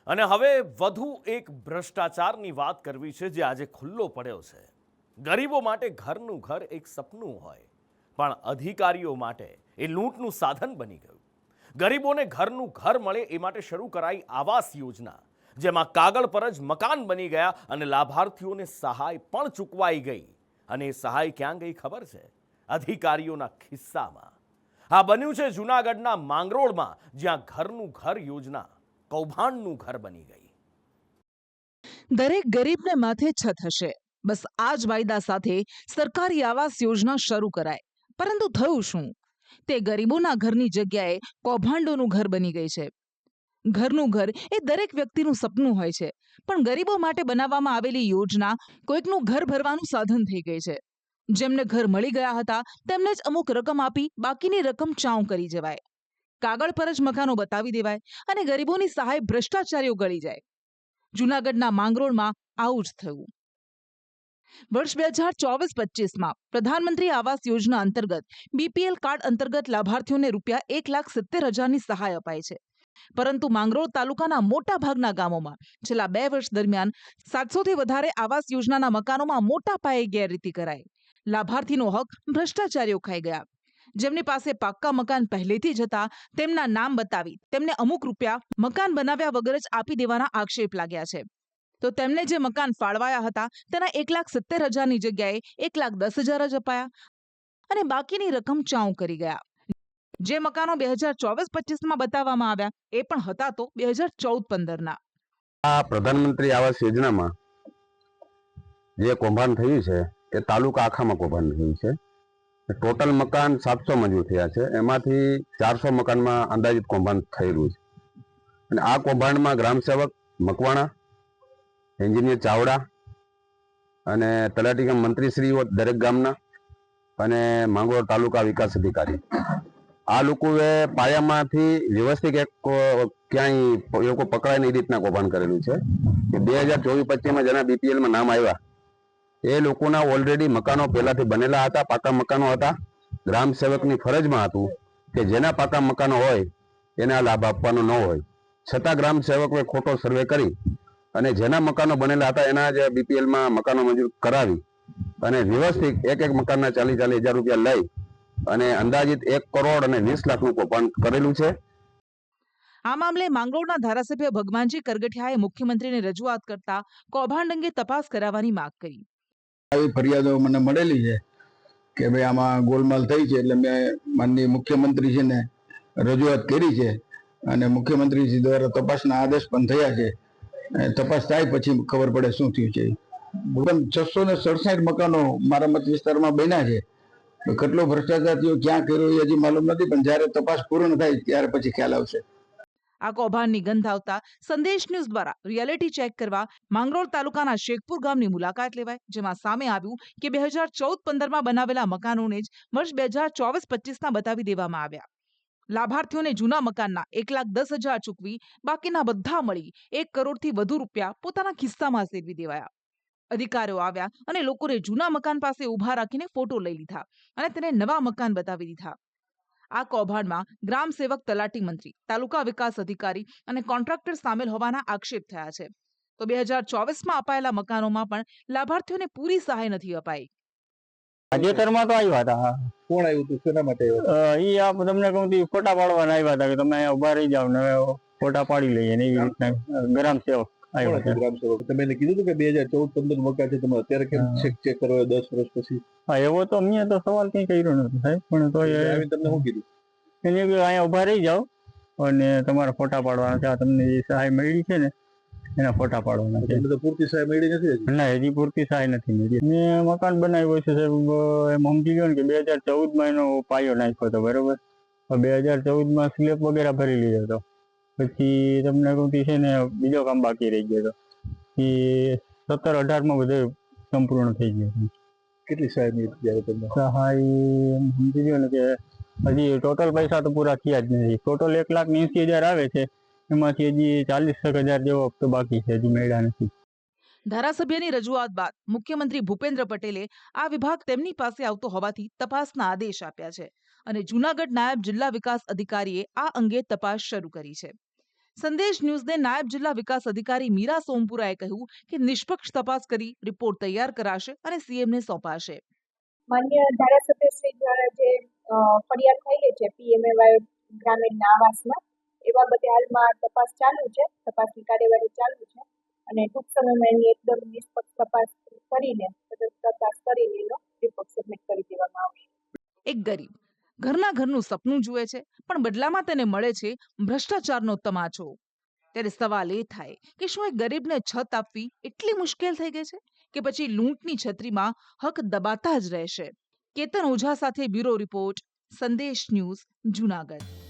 અને હવે વધુ એક ભ્રષ્ટાચારની વાત કરવી છે જે આજે ખુલ્લો પડ્યો છે. ગરીબો માટે ઘરનું ઘર એક સપનું હોય, પણ અધિકારીઓ માટે એ લૂંટનું સાધન બની ગયું. ગરીબોને ઘરનું ઘર મળે એ માટે શરૂ કરાઈ આવાસ યોજના, જેમાં કાગળ પર જ મકાન બની ગયા અને લાભાર્થીઓને સહાય પણ ચૂકવાઈ ગઈ. અને એ સહાય ક્યાં ગઈ ખબર છે? અધિકારીઓના ખિસ્સામાં. આ બન્યું છે જૂનાગઢના માંગરોળમાં, જ્યાં ઘરનું ઘર યોજના કૌભાંડનું ઘર બની ગઈ. દરેક ગરીબને માથે છત હશે, બસ આ જ વાયદા સાથે સરકારી આવાસ યોજના શરૂ કરાય. પરંતુ થયું શું? તે ગરીબોના ઘરની જગ્યાએ કૌભાંડોનું ઘર બની ગઈ છે. ઘરનું ઘર એ દરેક વ્યક્તિનું સપનું હોય છે, પણ ગરીબો માટે બનાવવામાં આવેલી યોજના કોઈકનું ઘર ભરવાનું સાધન થઈ ગઈ છે. જેમને ઘર મળી ગયા હતા તેમને જ અમુક રકમ આપી બાકીની રકમ ચાઉં કરી જવાય. કાગળ પર જ મકાનો બતાવી દેવાય અને ગરીબોની સહાય ભ્રષ્ટાચારીઓ ગળી જાય. જૂનાગઢના માંગરોળમાં આવું જ થયું. વર્ષ 2024-25માં પ્રધાનમંત્રી આવાસ યોજના અંતર્ગત બીપીએલ કાર્ડ અંતર્ગત લાભાર્થીઓને ₹1,70,000ની સહાય અપાય છે. પરંતુ માંગરોળ તાલુકાના મોટા ભાગના ગામોમાં છેલ્લા 2 વર્ષ દરમિયાન 700થી વધારે આવાસ યોજનાના મકાનોમાં મોટા પાયે ગેરરીતિ કરાઈ. લાભાર્થીનો હક ભ્રષ્ટાચારીઓ ખાઈ ગયા. જેમની પાસે પાક્કા મકાન પહેલેથી જ હતા તેમના નામ બતાવી તેમને અમુક રૂપિયા મકાન બનાવ્યા વગર જ આપી દેવાના આક્ષેપ લાગ્યા છે. તો તેમને જે મકાન ફાળવાયા હતા તેના 1,70,000ની જગ્યાએ 1,10,000 જ અપાયા અને બાકીની રકમ ચાઉં કરી ગયા. જે મકાનો 2024-25માં બતાવવામાં આવ્યા એ પણ હતા તો 2014-15ના. આ પ્રધાનમંત્રી આવાસ યોજનામાં જે કૌભાંડ થયું છે એ તાલુકા આખામાં કૌભાંડ થયું છે. ટોટલ મકાન 700 મંજૂર થયા છે, એમાંથી 400 મકાનમાં અંદાજિત કૌભાંડ થયેલું છે. અને આ કૌભાંડમાં ગ્રામસેવક મકવાણા, એન્જિનિયર ચાવડા અને તલાટી કમ મંત્રીશ્રીઓ દરેક ગામના અને માંગરોળ તાલુકા વિકાસ અધિકારી, આ લોકોએ પાયામાંથી વ્યવસ્થિત એક ક્યાંય એ લોકો પકડાય ને એ રીતના કૌભાંડ કરેલું છે કે 2024-25માં જેના બીપીએલમાં નામ આવ્યા એ લોકોના ઓલરેડી મકાનો પહેલાથી બનેલા હતા, પાકા મકાનો હતા. ગ્રામ સેવકની ફરજમાં હતું કે જેના પાકા મકાનો હોય એને આ લાભ આપવાનો ન હોય, છતાં ગ્રામ સેવકોએ ખોટો સર્વે કરી અને જેના મકાનો બનેલા હતા એના જ બીપીએલમાં મકાનો મંજૂર કરાવી અને વ્યવસ્થિત એક મકાનના 40,000 રૂપિયા લઈ અને અંદાજિત 1 કરોડ અને 20 લાખનું કૌભાંડ કરેલું છે. આ મામલે માંગરોળના ધારાસભ્ય ભગવાનજી કરગઠિયાએ મુખ્યમંત્રીને રજૂઆત કરતા કૌભાંડ અંગે તપાસ કરાવવાની માંગ કરી. આવી ફરિયાદો મને મળેલી છે કે ભાઈ આમાં ગોલમાલ થઈ છે, એટલે મેં માનનીય મુખ્યમંત્રી છે ને રજૂઆત કરી છે અને મુખ્યમંત્રીજી દ્વારા તપાસના આદેશ પણ થયા છે. તપાસ થાય પછી ખબર પડે શું થયું છે. 667 મકાનો મારા મત વિસ્તારમાં બન્યા છે. કેટલો ભ્રષ્ટાચાર થયો, ક્યાં કર્યો એ હજી માલુમ નથી, પણ જ્યારે તપાસ પૂર્ણ થાય ત્યારે પછી ખ્યાલ આવશે. આ કૌભાંડની ગંધ આવતા સંદેશ ન્યૂઝ દ્વારા રિયાલિટી ચેક કરવા માંગરોળ તાલુકાના શેખપુર ગામની મુલાકાત લેવાય, જેમાં સામે આવ્યું કે 2014-15માં બનાવેલા મકાનોને જ વર્ષ 2024-25ના બતાવી દેવામાં આવ્યા. લાભાર્થીઓને જૂના મકાનના 1,10,000 ચૂકવી બાકીના બધા મળી 1 કરોડથી વધુ રૂપિયા પોતાના ખિસ્સામાં સેરવી દેવાયા. અધિકારીઓ આવ્યા અને લોકોને જૂના મકાન પાસે ઉભા રાખીને ફોટો લઈ લીધા અને તેને નવા મકાન બતાવી દીધા. આ કૌભાંડમાં ગ્રામ સેવક, તલાટી મંત્રી, તાલુકા વિકાસ અધિકારી અને કોન્ટ્રાક્ટર સામેલ હોવાના આક્ષેપ થયા છે. તો 2024માં અપાયેલા મકાનોમાં પણ લાભાર્થીઓને પૂરી સહાય નથી અપાઈ. તાજેતરમાં તો આવ્યા હતા. કોણ આવ્યું હતું, શેના માટે આવ્યું? ઈ આપ તમને કહું તો ફોટા પાડવાના આવ્યા હતા કે તમે અહીંયા ઉભા રહી જાવ ને ફોટા પાડી લઈએ ને એવી રીતના ગ્રામ સેવક આવ્યા હતા. ગ્રામસેવક તમે એને કીધું હતું કે 2014-15 મકાન છે, તમે અત્યારે કેમ ચેક કરો 10 વર્ષ પછી? હા, એવો તો મેં તો સવાલ કઈ કર્યો નથી સાહેબ, પણ તો તમને શું કીધું? એને અહીંયા ઉભા રહી જાવ અને તમારા ફોટા પાડવાના છે, તમને જે સહાય મળી છે ને એના ફોટા પાડવાના છે. તમને તો પૂરતી સહાય મળી નથી હજી? ના, હજી પૂરતી સહાય નથી મળી. મેં મકાન બનાવ્યું છે સાહેબ, એમ સમજી ગયો ને કે 2014માં એનો પાયો નાખ્યો હતો, બરોબર. 2014માં સ્લેબ વગેરે ભરી લીધો હતો. પછી તમને કહું છે ને બીજો કામ બાકી રહી ગયો હતો. એ 17-18માં બધું સંપૂર્ણ થઈ ગયું. કેટલી સહાય મળી ત્યારે તમને? સહાય એમ સમજી ગયો ને કે હજી ટોટલ પૈસા તો પૂરા થયા જ નથી. ટોટલ 1,80,000 આવે છે, એમાંથી હજી 40,000 જેવો હપ્તો બાકી છે, હજી મળ્યા નથી. ધારાસભ્યની રજૂઆત બાદ મુખ્યમંત્રી ભૂપેન્દ્ર પટેલે આ વિભાગ તેમની પાસે આવતો હોવાથી તપાસના આદેશ આપ્યા છે અને જૂનાગઢ નાયબ જિલ્લા વિકાસ અધિકારીએ આ અંગે તપાસ શરૂ કરી છે. સંદેશ ન્યૂઝને નાયબ જિલ્લા વિકાસ અધિકારી મીરા સોમપુરાએ કહ્યું કે નિષ્પક્ષ તપાસ કરી રિપોર્ટ તૈયાર કરાશે અને સીએમને સોંપાશે. માન્ય ધારાસભ્યશ્રી દ્વારા જે ફરિયાદ થયેલી છે પીએમએવાય ગ્રામીણ આવાસમાં એ બાબતે હાલમાં તપાસ ચાલુ છે, તપાસની કાર્યવાહી ચાલુ છે અને ટૂંક સમયમાં એની એકદમ નિષ્પક્ષ તપાસ કરીને એનો રિપોર્ટ સબમિટ કરી દેવામાં આવશે. એક ગરીબ ઘરનું સપનું જુએ છે, પણ બદલામાં તેને મળે છે ભ્રષ્ટાચારનો તમાચો. ત્યારે સવાલ એ થાય કે શું એ ગરીબને છત આપવી એટલી મુશ્કેલ થઈ ગઈ છે કે પછી લૂંટની છત્રીમાં હક દબાતા જ રહેશે? કેતન ઓઝા સાથે બ્યુરો રિપોર્ટ, સંદેશ ન્યૂઝ, જૂનાગઢ.